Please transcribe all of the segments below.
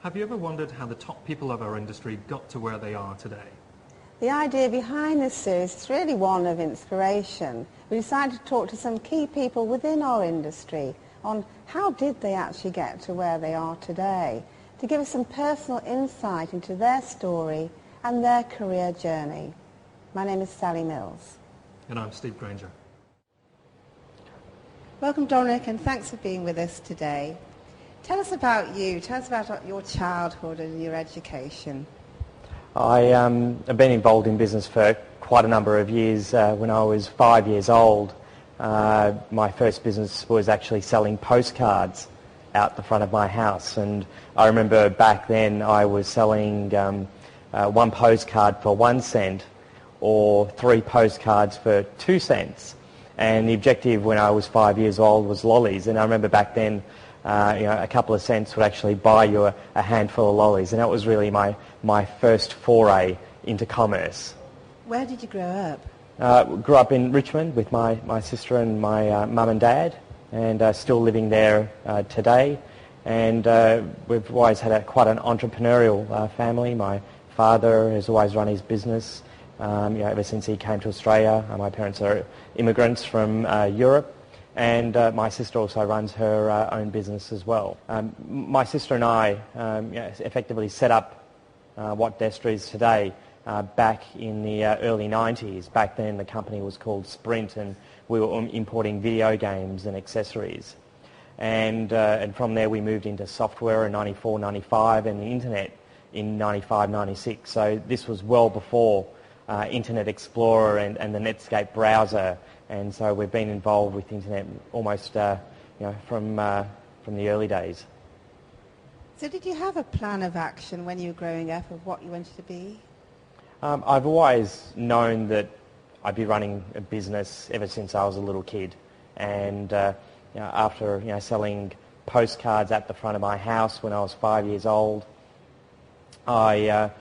Have you ever wondered how the top people of our industry got to where they are today? The idea behind this series is really one of inspiration. We decided to talk to some key people within our industry on how did they actually get to where they are today, to give us some personal insight into their story and their career journey. My name is Sally Mills. And I'm Steve Granger. Welcome, Dominic, and thanks for being with us today. Tell us about you. Tell us about your childhood and your education. I've been involved in business for quite a number of years. When I was 5 years old, my first business was actually selling postcards out the front of my house. And I remember back then I was selling one postcard for 1 cent or 3 postcards for 2 cents. And the objective when I was 5 years old was lollies. And I remember back then, a couple of cents would actually buy you a handful of lollies. And that was really my first foray into commerce. Where did you grow up? Grew up in Richmond with my sister and my mum and dad, and still living there today. And we've always had quite an entrepreneurial family. My father has always run his business. Ever since he came to Australia. My parents are immigrants from Europe, and my sister also runs her own business as well. My sister and I effectively set up what Destra is today back in the early 90s. Back then the company was called Sprint, and we were importing video games and accessories. And from there we moved into software in 94, 95, and the internet in 95, 96. So this was well before Internet Explorer and the Netscape browser, and so we've been involved with internet almost from the early days. So did you have a plan of action when you were growing up of what you wanted to be? I've always known that I'd be running a business ever since I was a little kid, and after selling postcards at the front of my house when I was 5 years old, my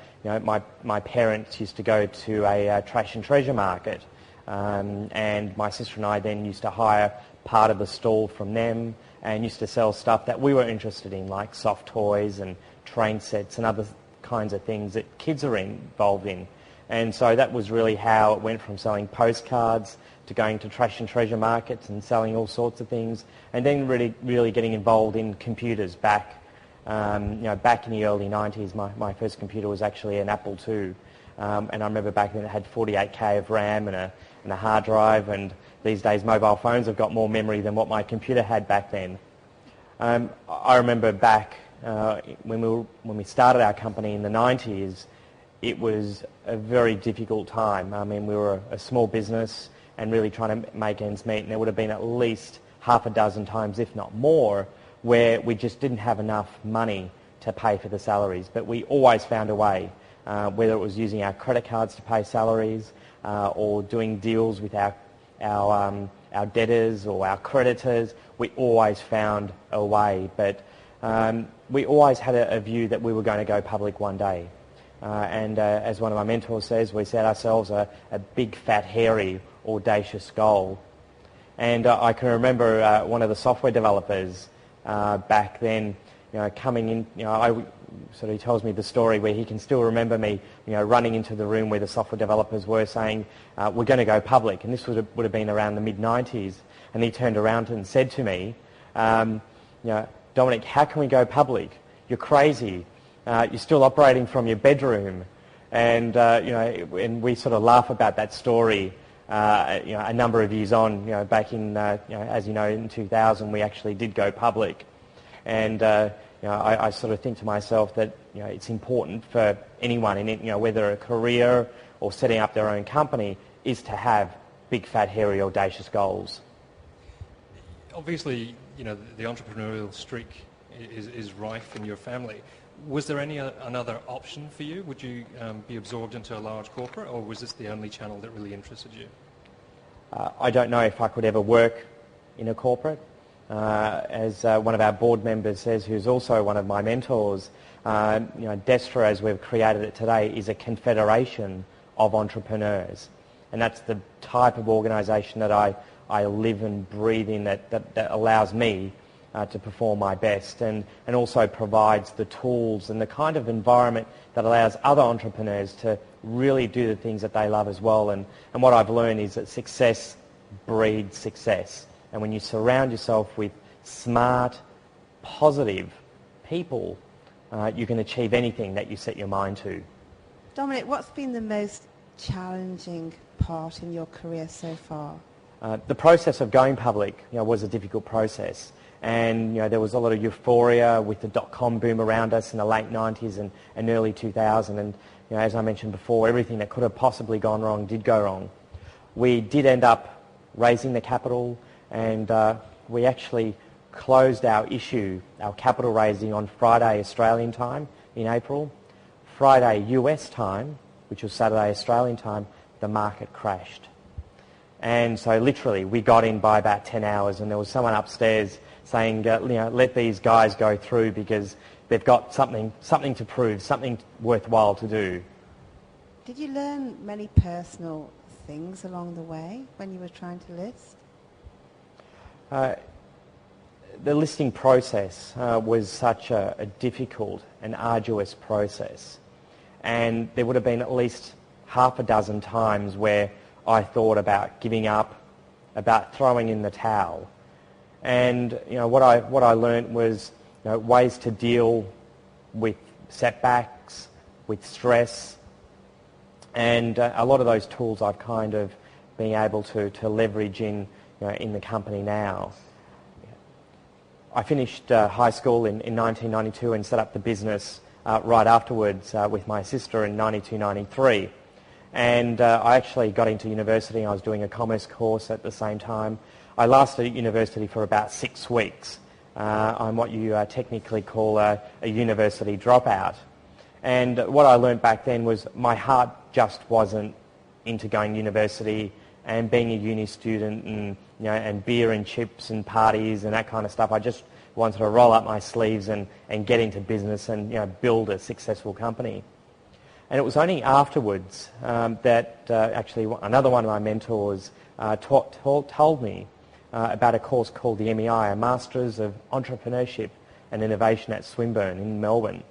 parents used to go to a trash and treasure market, and my sister and I then used to hire part of the stall from them and used to sell stuff that we were interested in, like soft toys and train sets and other kinds of things that kids are involved in. And so that was really how it went from selling postcards to going to trash and treasure markets and selling all sorts of things, and then really getting involved in computers back back in the early 90s. My first computer was actually an Apple II, and I remember back then it had 48K of RAM and a hard drive, and these days mobile phones have got more memory than what my computer had back then. I remember back when we started our company in the 90s, it was a very difficult time. I mean, we were a small business and really trying to make ends meet, and there would have been at least half a dozen times, if not more, where we just didn't have enough money to pay for the salaries. But we always found a way, whether it was using our credit cards to pay salaries or doing deals with our debtors or our creditors. We always found a way. But we always had a view that we were going to go public one day. And as one of my mentors says, we set ourselves a big, fat, hairy, audacious goal. And I can remember one of the software developers back then, coming in, he tells me the story where he can still remember me, running into the room where the software developers were saying, we're going to go public. And this would have been around the mid-90s. And he turned around and said to me, Dominic, how can we go public? You're crazy. You're still operating from your bedroom. And, and we sort of laugh about that story. A number of years on, back in, as you know, in 2000, we actually did go public. And, I sort of think to myself that, it's important for anyone in it, whether a career or setting up their own company, is to have big, fat, hairy, audacious goals. Obviously, the entrepreneurial streak is rife in your family. Was there another option for you? Would you be absorbed into a large corporate, or was this the only channel that really interested you? I don't know if I could ever work in a corporate. As one of our board members says, who's also one of my mentors, Destra, as we've created it today, is a confederation of entrepreneurs. And that's the type of organisation that I live and breathe in, that allows me to perform my best, and also provides the tools and the kind of environment that allows other entrepreneurs to really do the things that they love as well. And what I've learned is that success breeds success. And when you surround yourself with smart, positive people, you can achieve anything that you set your mind to. Dominic, what's been the most challenging part in your career so far? The process of going public, was a difficult process. And there was a lot of euphoria with the dot-com boom around us in the late 90s and early 2000. And as I mentioned before, everything that could have possibly gone wrong did go wrong. We did end up raising the capital, and we actually closed our capital raising on Friday Australian time in April. Friday US time, which was Saturday Australian time, the market crashed. And so literally we got in by about 10 hours, and there was someone upstairs saying, let these guys go through because they've got something to prove, something worthwhile to do. Did you learn many personal things along the way when you were trying to list? The listing process was such a difficult and arduous process. And there would have been at least half a dozen times where I thought about giving up, about throwing in the towel. And what I learned was ways to deal with setbacks, with stress, and a lot of those tools I've kind of been able to leverage in the company now. I finished high school in 1992 and set up the business right afterwards with my sister in 92-93. And I actually got into university. I was doing a commerce course at the same time. I lasted at university for about 6 weeks. I'm what you technically call a university dropout. And what I learned back then was my heart just wasn't into going to university and being a uni student and beer and chips and parties and that kind of stuff. I just wanted to roll up my sleeves and get into business and build a successful company. And it was only afterwards that actually another one of my mentors told me about a course called the MEI, a Masters of Entrepreneurship and Innovation at Swinburne in Melbourne.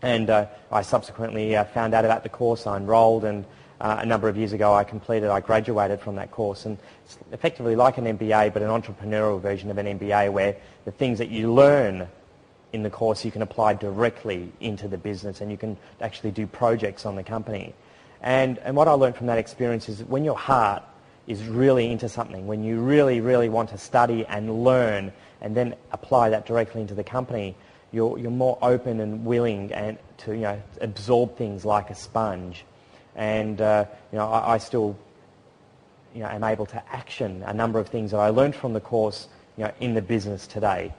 And I subsequently found out about the course. I enrolled, and a number of years ago I graduated from that course. And it's effectively like an MBA, but an entrepreneurial version of an MBA, where the things that you learn in the course you can apply directly into the business, and you can actually do projects on the company. And what I learned from that experience is that when your heart is really into something, when you really, really want to study and learn and then apply that directly into the company, you're more open and willing and to absorb things like a sponge. And I still am able to action a number of things that I learned from the course in the business today.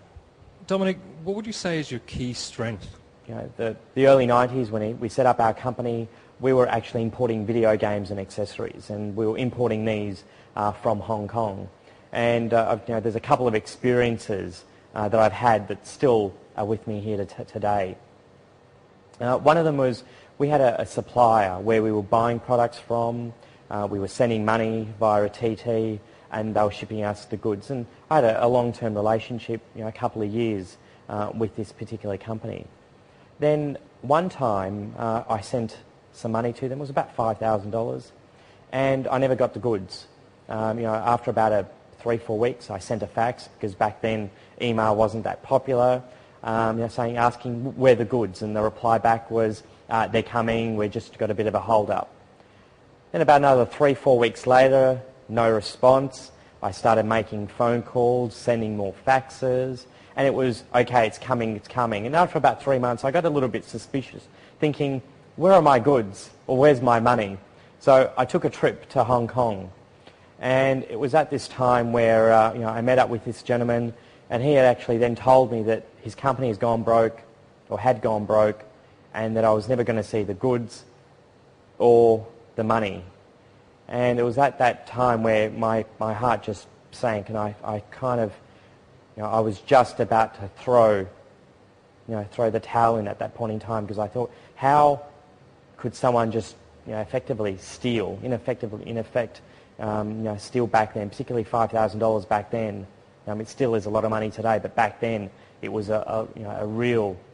Dominic, what would you say is your key strength? The early 90s, when we set up our company, we were actually importing video games and accessories, and we were importing these from Hong Kong. And there's a couple of experiences that I've had that still are with me here today. One of them was we had a supplier where we were buying products from, we were sending money via a TT, and they were shipping us the goods. And I had a long-term relationship, a couple of years with this particular company. Then one time I sent some money to them. It was about $5,000, and I never got the goods. After about 3-4 weeks, I sent a fax, because back then email wasn't that popular, asking where the goods, and the reply back was, they're coming, we've just got a bit of a hold-up. Then about another 3-4 weeks later, no response. I started making phone calls, sending more faxes, and it was, okay, it's coming, it's coming. And after about 3 months, I got a little bit suspicious, thinking, where are my goods, or where's my money? So I took a trip to Hong Kong, and it was at this time where I met up with this gentleman, and he had actually then told me that his company has gone broke, or had gone broke, and that I was never going to see the goods or the money. And it was at that time where my heart just sank, and I kind of, I was just about to throw the towel in at that point in time, because I thought, how could someone just effectively steal, steal back then, particularly $5,000 back then, It still is a lot of money today, but back then it was a real